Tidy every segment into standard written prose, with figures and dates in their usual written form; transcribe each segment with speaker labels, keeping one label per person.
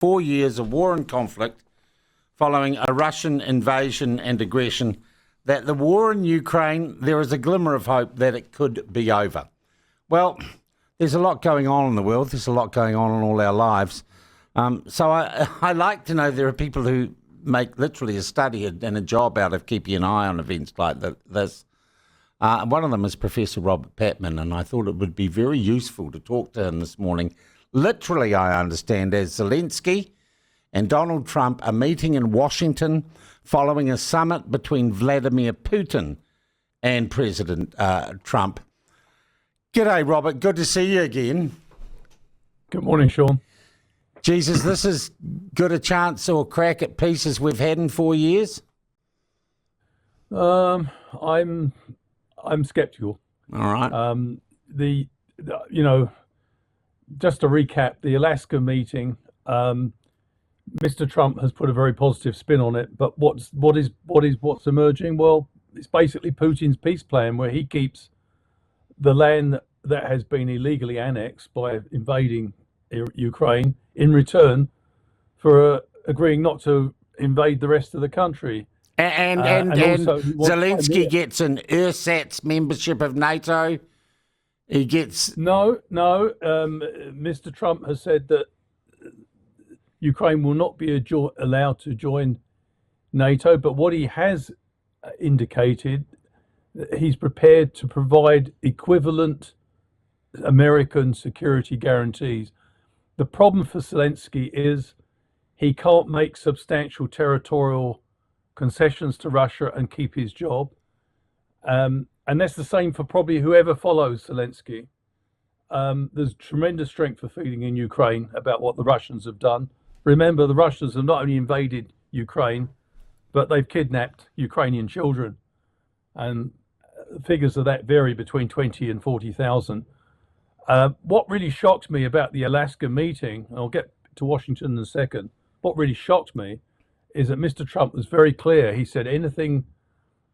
Speaker 1: 4 years of war and conflict following a Russian invasion and aggression, that the war in Ukraine, there is a glimmer of hope that it could be over. Well, there's a lot going on in the world. There's a lot going on in all our lives. So I like to know there are people who make literally a study and a job out of keeping an eye on events like this. One of them is Professor Robert Patman, and I thought it would be very useful to talk to him this morning. Literally, I understand, as Zelensky and Donald Trump are meeting in Washington following a summit between Vladimir Putin and President Trump. G'day, Robert. Good to see you again.
Speaker 2: Good morning, Sean.
Speaker 1: Jesus, this is good a chance or crack at peace as we've had in 4 years?
Speaker 2: I'm skeptical.
Speaker 1: All right.
Speaker 2: Just to recap, the Alaska meeting, Mr. Trump has put a very positive spin on it. But what's emerging? Well, it's basically Putin's peace plan, where he keeps the land that has been illegally annexed by invading Ukraine in return for agreeing not to invade the rest of the country.
Speaker 1: And Zelensky gets an ersatz membership of NATO. He gets
Speaker 2: no. Mr. Trump has said that Ukraine will not be allowed to join NATO, but what he has indicated, he's prepared to provide equivalent American security guarantees. The problem for Zelensky is he can't make substantial territorial concessions to Russia and keep his job. And that's the same for probably whoever follows Zelensky. There's tremendous strength of feeling in Ukraine about what the Russians have done. Remember, the Russians have not only invaded Ukraine, but they've kidnapped Ukrainian children. And figures of that vary between 20 and 40,000. What really shocked me about the Alaska meeting, and I'll get to Washington in a second, what really shocked me is that Mr. Trump was very clear. He said nothing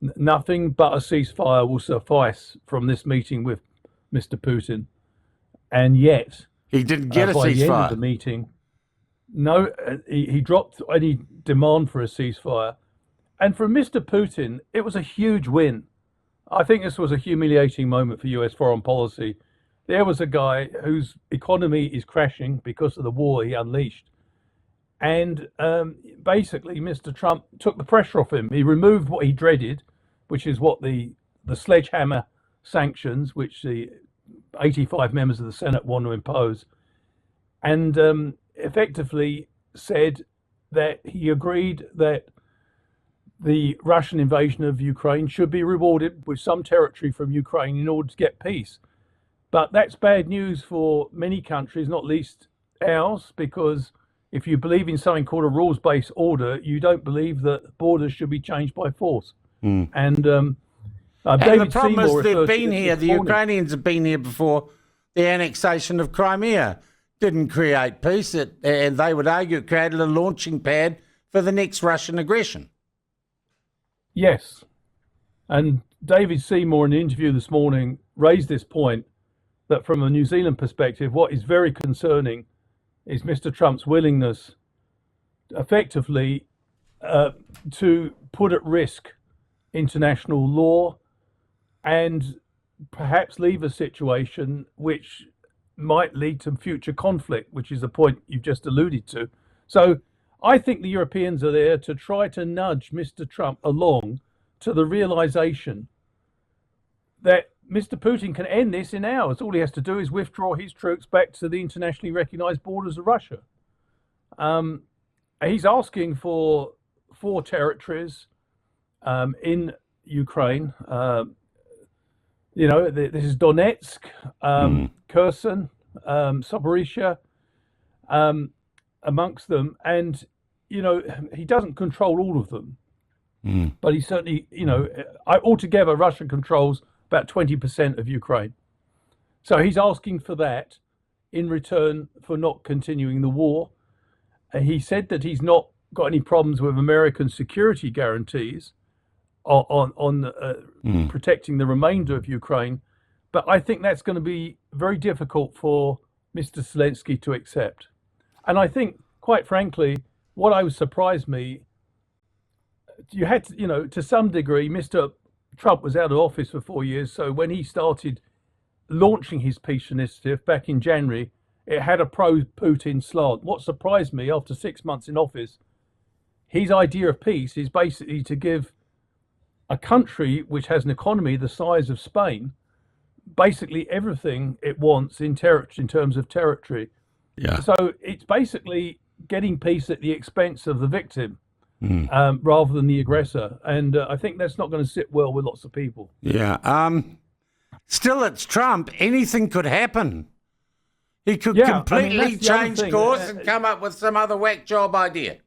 Speaker 2: but a ceasefire will suffice from this meeting with Mr. Putin. And yet,
Speaker 1: he didn't get a
Speaker 2: by
Speaker 1: ceasefire.
Speaker 2: the end of the meeting, no, he dropped any demand for a ceasefire. And for Mr. Putin, it was a huge win. I think this was a humiliating moment for US foreign policy. There was a guy whose economy is crashing because of the war he unleashed. And basically, Mr. Trump took the pressure off him. He removed what he dreaded, which is what the sledgehammer sanctions, which the 85 members of the Senate want to impose, and effectively said that he agreed that the Russian invasion of Ukraine should be rewarded with some territory from Ukraine in order to get peace. But that's bad news for many countries, not least ours, because if you believe in something called a rules-based order, you don't believe that borders should be changed by force.
Speaker 1: Mm.
Speaker 2: And
Speaker 1: the problem is they've been here, the Ukrainians have been here before the annexation of Crimea. Didn't create peace, and they would argue it created a launching pad for the next Russian aggression.
Speaker 2: Yes. And David Seymour in an interview this morning raised this point, that from a New Zealand perspective, what is very concerning is Mr. Trump's willingness effectively to put at risk international law and perhaps leave a situation which might lead to future conflict, which is the point you've just alluded to. So I think the Europeans are there to try to nudge Mr. Trump along to the realization that Mr. Putin can end this in hours. All he has to do is withdraw his troops back to the internationally recognized borders of Russia. He's asking for 4 territories in Ukraine. This is Donetsk, Kherson, Zaporizhia, amongst them. And, he doesn't control all of them. But he certainly, altogether, Russia controls about 20% of Ukraine. So he's asking for that in return for not continuing the war. He said that he's not got any problems with American security guarantees on protecting the remainder of Ukraine. But I think that's going to be very difficult for Mr. Zelensky to accept. And I think, quite frankly, what I was surprised me, you had to, to some degree, Mr. Trump was out of office for 4 years. So when he started launching his peace initiative back in January, it had a pro-Putin slant. What surprised me after 6 months in office, his idea of peace is basically to give a country which has an economy the size of Spain basically everything it wants in terms of territory.
Speaker 1: Yeah.
Speaker 2: So it's basically getting peace at the expense of the victim, rather than the aggressor. And I think that's not going to sit well with lots of people.
Speaker 1: Yeah. Still, it's Trump. Anything could happen. He could
Speaker 2: Yeah, I mean,
Speaker 1: completely
Speaker 2: that's the other
Speaker 1: change
Speaker 2: thing.
Speaker 1: course and come up with some other whack job idea.